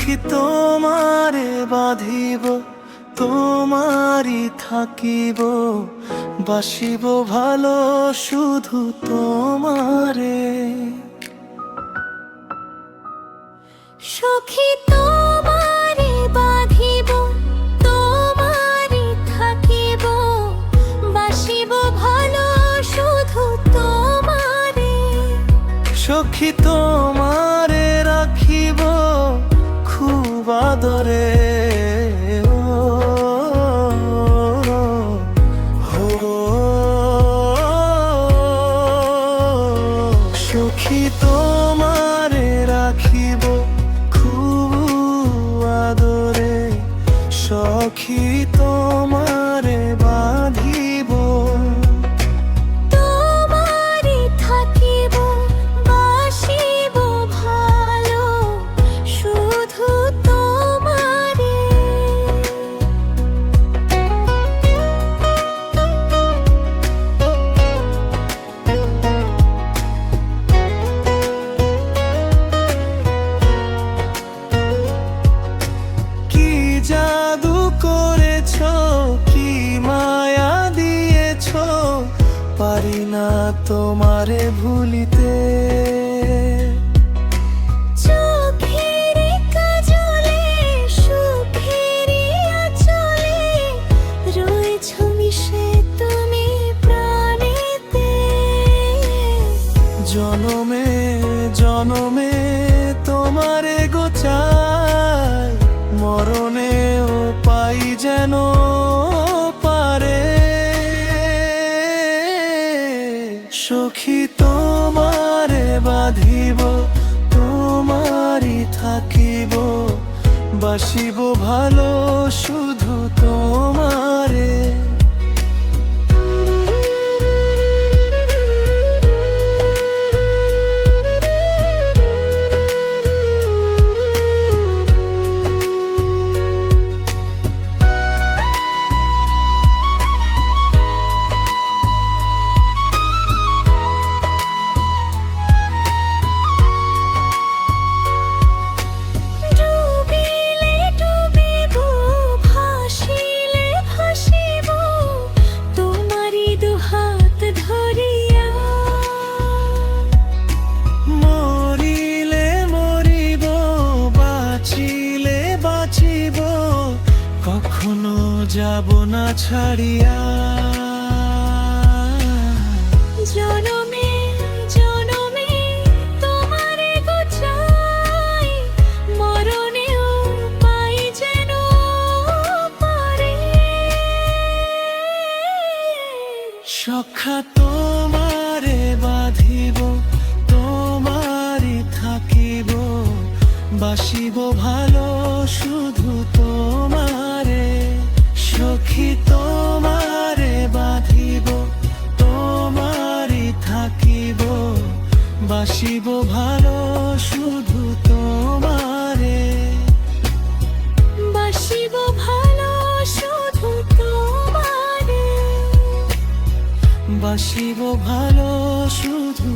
সখী তোমারে বাঁধিব, তোমারই থাকিব, বাসিব ভালো শুধু তোমারে। সখী তোমারে বাঁধিব, তোমারই থাকিব, বাসিব ভালো শুধু তোমারে। সখী তোমারে রাখিব খুব আদরে, সখী তোমারে রাখিব খুব আদরে, সখী তোমারে বাঁধিব, তোমারই থাকিব, বাসিব ভালো শুধু তোমারে। কি জাদু করেছ, কি মায়া দিয়েছ, পারি না তোমারে ভুলিতে। চোখের কাজলে, সুখের আঁচলে, রয়েছ মিশে তুমি প্রাণেতে। জনমে জনমে তোমারে গোচাই, মরণেও পাই যেন পারে। সখী তোমারে বাঁধিব, তোমারই থাকিব, বাসিব ভালো শুধু তোমারে। ডুবিলে ডুবিব, ভাসিলে ভাসিব, তোমারই দুহাত ধরিয়া। মরিলে মরিব, বাঁচিলে বাঁচিব, কখনো যাব না ছাড়িয়া। জনমে জনমে তোমারে গোচাই, মরণেও পাই যেন পারে। সখা তোমারে বাঁধিব, তোমারই থাকিব, বাসিব ভালো শুধু তোমারে। সখী তোমারে বাঁধিব, তোমারই থাকিব, বাসিব ভালো শুধু তোমারে। বাসিব ভালো শুধু তোমারে। বাসিব ভালো শুধু